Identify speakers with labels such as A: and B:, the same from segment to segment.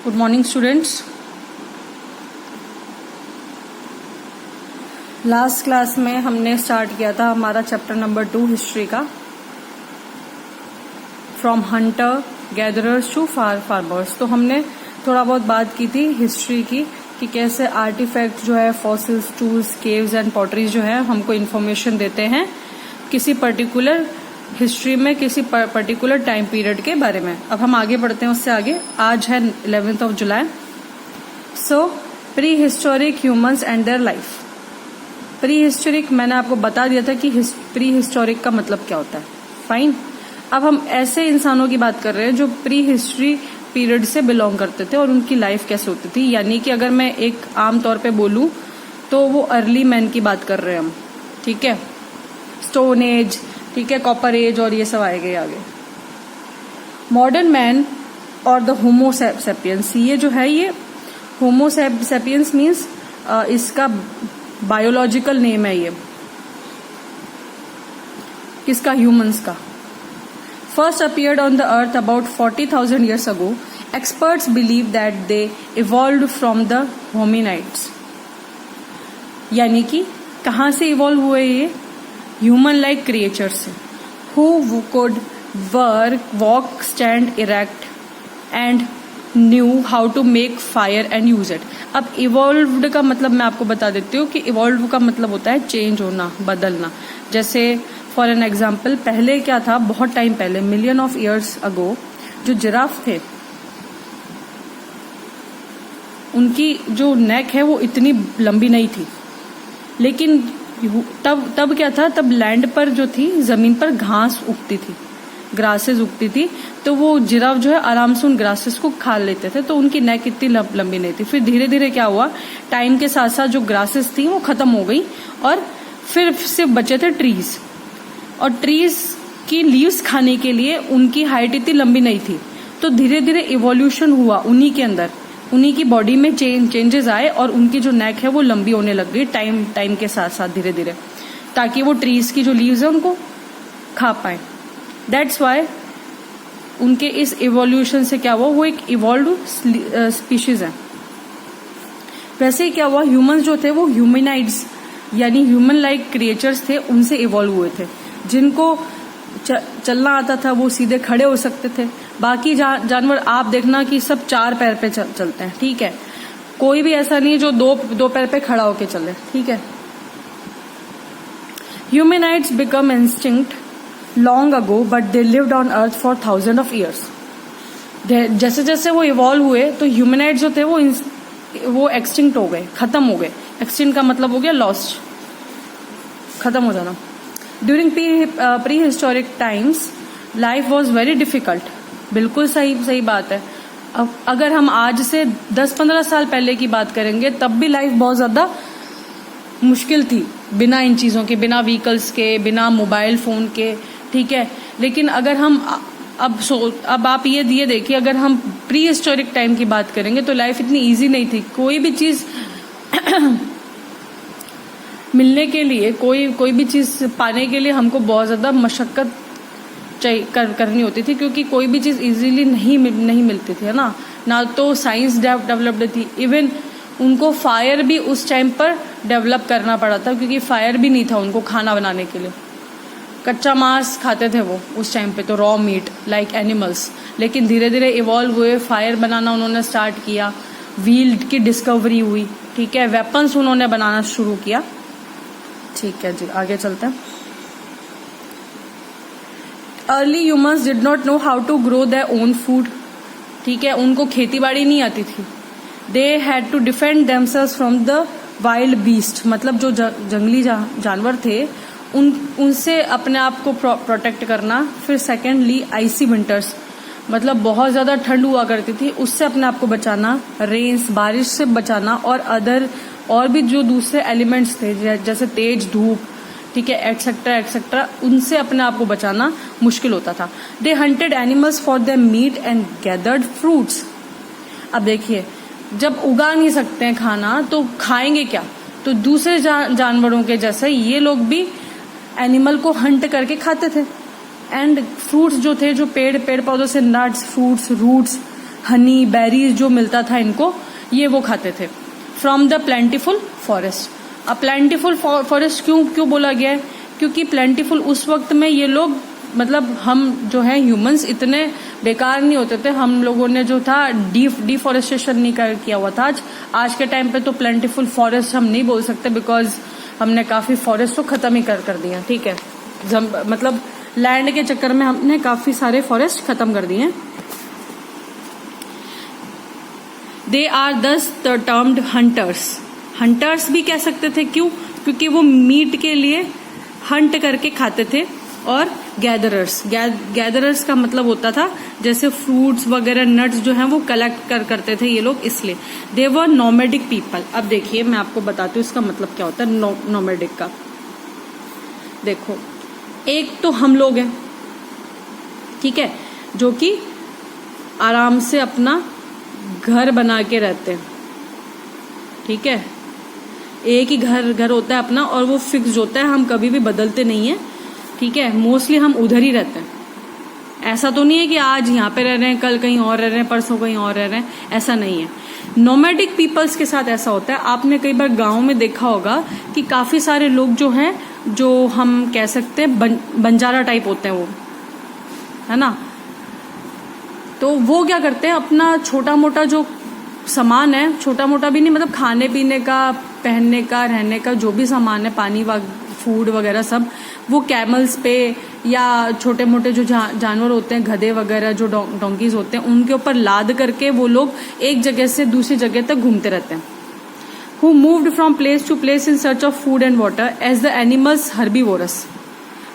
A: Good morning students. Last class में हमने start किया था हमारा चैप्टर नंबर 2 हिस्ट्री का, from hunter gatherers to farmers. तो हमने थोड़ा बहुत बात की थी हिस्ट्री की कि कैसे आर्टिफैक्ट जो है, fossils, tools, caves and potteries जो है हमको इन्फॉर्मेशन देते हैं किसी पर्टिकुलर हिस्ट्री में, किसी पर्टिकुलर टाइम पीरियड के बारे में। अब हम आगे बढ़ते हैं उससे आगे। आज है 11th July. So pre historic humans and their life. Pre historic मैंने आपको बता दिया था कि प्री हिस्टोरिक का मतलब क्या होता है। फाइन। अब हम ऐसे इंसानों की बात कर रहे हैं जो प्री हिस्ट्री पीरियड से बिलोंग करते थे और उनकी लाइफ कैसे होती थी। यानी कि अगर मैं एक आम तौर पे बोलूं तो वो अर्ली मैन की बात कर रहे हैं हम, ठीक है। स्टोन एज, ठीक है, कॉपर एज और ये सब आएंगे आगे। मॉडर्न मैन और द होमो सेपियंस, ये जो है ये होमो सेपियंस मीन्स इसका बायोलॉजिकल नेम है। ये किसका? ह्यूमंस का। First appeared on the earth about 40,000 years ago. Experts believe that they evolved from the hominids. यानी कि कहाँ से इवॉल्व हुए ये? ह्यूमन लाइक क्रिएचर से, who could work, walk, stand, erect and knew how to make fire and use it. अब evolved का मतलब मैं आपको बता देती हूँ कि इवॉल्व का मतलब होता है चेंज होना, बदलना। जैसे फॉर एन एग्जाम्पल, पहले क्या था, बहुत टाइम पहले, मिलियन ऑफ ईयर्स अगो, जो जिराफ थे उनकी जो नेक है वो इतनी लंबी नहीं थी। लेकिन तब क्या था, तब लैंड पर जो थी, जमीन पर घास उगती थी, ग्रासेस उगती थी, तो वो जिराफ जो है आराम से उन ग्रासेस को खा लेते थे, तो उनकी नेक इतनी लंबी नहीं थी। फिर धीरे धीरे क्या हुआ, टाइम के साथ साथ जो ग्रासेस थी वो खत्म हो गई और फिर सिर्फ बचे थे ट्रीज। और ट्रीज की लीव्स खाने के लिए उनकी हाइट इतनी लंबी नहीं थी, तो धीरे धीरे इवोल्यूशन हुआ उन्हीं के अंदर, उन्हीं की बॉडी में चेंजेस आए और उनकी जो नेक है वो लंबी होने लग गई टाइम के साथ साथ धीरे धीरे, ताकि वो ट्रीज की जो लीव्स है उनको खा पाए। दैट्स वाई उनके इस इवोल्यूशन से क्या हुआ, वो एक इवॉल्व स्पीशीज है। वैसे ही क्या हुआ, ह्यूमंस जो थे वो ह्यूमनाइड्स यानी ह्यूमन लाइक क्रिएचर्स थे, उनसे इवॉल्व हुए थे। जिनको चलना आता था वो सीधे खड़े हो सकते थे। बाकी जानवर आप देखना कि सब 4 पैर पे चलते हैं, ठीक है। कोई भी ऐसा नहीं है जो दो पैर पे खड़ा होके चले, ठीक है। Humanoids become instinct long ago but they lived on earth for thousand of years. जैसे जैसे वो इवॉल्व हुए तो ह्यूमनाइड्स जो थे वो एक्सटिंक्ट हो गए, खत्म हो गए। एक्सटिंक्ट का मतलब हो गया लॉस्ट, खत्म हो जाना। During pre historic times life was very difficult. बिल्कुल सही बात है। अब अगर हम आज से 10-15 साल पहले की बात करेंगे तब भी लाइफ बहुत ज्यादा मुश्किल थी, बिना इन चीजों के, बिना व्हीकल्स के, बिना मोबाइल फोन के, ठीक है। लेकिन अगर हम अब आप ये देखिए, अगर हम प्री हिस्टोरिक टाइम की बात करेंगे तो लाइफ इतनी इजी नहीं थी। कोई भी चीज मिलने के लिए, कोई भी चीज पाने के लिए हमको बहुत ज्यादा मशक्कत करनी होती थी, क्योंकि कोई भी चीज इजीली नहीं मिलती थी, है ना तो साइंस डेवलप्ड थी। इवन उनको फायर भी उस टाइम पर डेवलप करना पड़ा था, क्योंकि फायर भी नहीं था उनको खाना बनाने के लिए। कच्चा मांस खाते थे वो उस टाइम पे, तो रॉ मीट लाइक एनिमल्स। लेकिन धीरे धीरे इवॉल्व हुए, फायर बनाना उन्होंने स्टार्ट किया, व्हील की डिस्कवरी हुई, ठीक है, वेपन्स उन्होंने बनाना शुरू किया, ठीक है जी। आगे चलते हैं। Early humans did not know how to grow their own food, ठीक है, उनको खेती बाड़ी नहीं आती थी। They had to defend themselves from the wild beast, मतलब जो जंगली जानवर थे उनसे अपने आप को प्रोटेक्ट करना। फिर सेकेंडली आइसी विंटर्स, मतलब बहुत ज्यादा ठंड हुआ करती थी, उससे अपने आप को बचाना। रेन्स, बारिश से बचाना, और भी जो दूसरे एलिमेंट्स थे जैसे तेज धूप, ठीक है, एक्सेट्रा, उनसे अपने आप को बचाना मुश्किल होता था। They hunted animals for their meat and gathered fruits. अब देखिए, जब उगा नहीं सकते हैं खाना तो खाएंगे क्या, तो दूसरे जानवरों के जैसे ये लोग भी एनिमल को हंट करके खाते थे। एंड फ्रूट्स जो थे, जो पेड़ पौधों से nuts, fruits, roots, honey, berries जो मिलता था इनको, ये वो खाते थे फ्रॉम द प्लेंटीफुल फॉरेस्ट। अब प्लेंटीफुल फॉरेस्ट क्यों बोला गया है? क्योंकि प्लेंटीफुल उस वक्त में ये लोग, मतलब हम जो है ह्यूमंस इतने बेकार नहीं होते थे, हम लोगों ने जो था डिफॉरेस्टेशन नहीं किया हुआ था। आज के टाइम पे तो प्लेंटीफुल फॉरेस्ट हम नहीं बोल सकते, बिकॉज हमने काफी फॉरेस्ट तो खत्म ही कर दिया, ठीक है। मतलब लैंड के चक्कर में हमने काफी सारे फॉरेस्ट खत्म कर दिए। दे आर दस टर्म्ड हंटर्स। हंटर्स भी कह सकते थे, क्यों? क्योंकि वो मीट के लिए हंट करके खाते थे। और गैदरर्स का मतलब होता था जैसे फ्रूट्स वगैरह, नट्स जो हैं वो कलेक्ट करते थे ये लोग, इसलिए दे वर नोमैडिक पीपल। अब देखिए मैं आपको बताती हूँ इसका मतलब क्या होता है नोमैडिक का। देखो, एक तो हम लोग हैं, ठीक है, जो कि आराम से अपना घर बना के रहते हैं, ठीक है। एक ही घर होता है अपना, और वो फिक्स्ड होता है, हम कभी भी बदलते नहीं है, ठीक है। मोस्टली हम उधर ही रहते हैं। ऐसा तो नहीं है कि आज यहाँ पे रह रहे हैं, कल कहीं और रह रहे हैं, परसों कहीं और रह रहे हैं, ऐसा नहीं है। नोमैडिक पीपल्स के साथ ऐसा होता है। आपने कई बार गांव में देखा होगा कि काफी सारे लोग जो हैं, जो हम कह सकते हैं बंजारा टाइप होते हैं, वो है ना। तो वो क्या करते हैं, अपना छोटा मोटा जो सामान है, छोटा मोटा भी नहीं, मतलब खाने पीने का, पहनने का, रहने का जो भी सामान है, पानी फूड वगैरह सब, वो कैमल्स पे या छोटे मोटे जो जानवर होते हैं, गधे वगैरह जो डोंकीज होते हैं, उनके ऊपर लाद करके वो लोग एक जगह से दूसरी जगह तक घूमते रहते हैं। Who moved from place to place in search of food and water as the animals herbivorous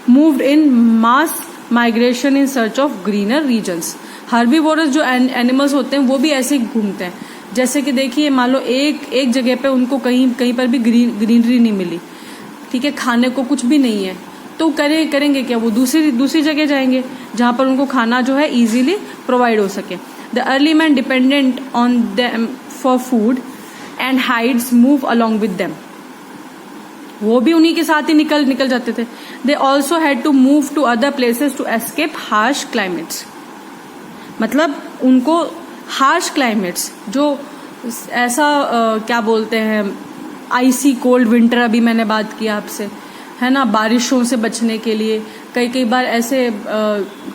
A: moved in mass migration in search of greener regions। Herbivorous जो एनिमल्स होते हैं वो भी ऐसे ही घूमते हैं। जैसे कि देखिए, मान लो एक जगह पे उनको कहीं पर भी ग्रीनरी नहीं मिली, ठीक है, खाने को कुछ भी नहीं है, तो करेंगे क्या? वो दूसरी जगह जाएंगे जहां पर उनको खाना जो है इजीली प्रोवाइड हो सके। The early man dependent on them for food and hides move along with them. वो भी उन्हीं के साथ ही निकल जाते थे। They also had to move to other places to escape harsh climates. मतलब उनको हार्श क्लाइमेट्स, जो ऐसा क्या बोलते हैं, आइसी कोल्ड विंटर, अभी मैंने बात किया आपसे, है ना, बारिशों से बचने के लिए कई बार ऐसे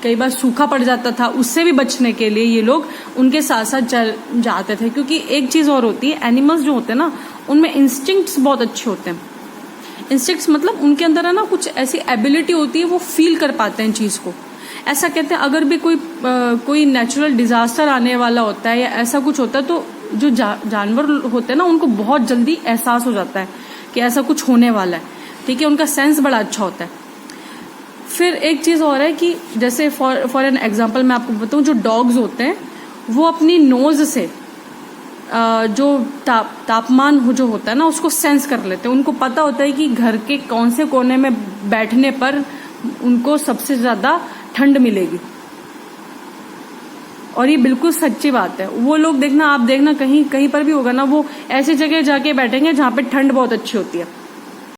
A: कई बार सूखा पड़ जाता था, उससे भी बचने के लिए ये लोग उनके साथ साथ चल जाते थे। क्योंकि एक चीज और होती है, एनिमल्स जो होते हैं ना, उनमें इंस्टिंक्ट्स बहुत अच्छे होते हैं। इंस्टिंक्ट्स मतलब उनके अंदर है ना कुछ ऐसी एबिलिटी होती है, वो फील कर पाते हैं चीज को। ऐसा कहते हैं, अगर भी कोई नेचुरल डिजास्टर आने वाला होता है या ऐसा कुछ होता है, तो जो जानवर होते हैं ना, उनको बहुत जल्दी एहसास हो जाता है कि ऐसा कुछ होने वाला है, ठीक है। उनका सेंस बड़ा अच्छा होता है। फिर एक चीज और है कि जैसे फॉर एन एग्जांपल मैं आपको बताऊं, जो डॉग्स होते हैं वो अपनी नोज से जो तापमान जो होता है ना, उसको सेंस कर लेते हैं। उनको पता होता है कि घर के कौन से कोने में बैठने पर उनको सबसे ज्यादा ठंड मिलेगी। और ये बिल्कुल सच्ची बात है। वो लोग आप देखना कहीं पर भी होगा ना, वो ऐसी जगह जाके बैठेंगे जहां पे ठंड बहुत अच्छी होती है।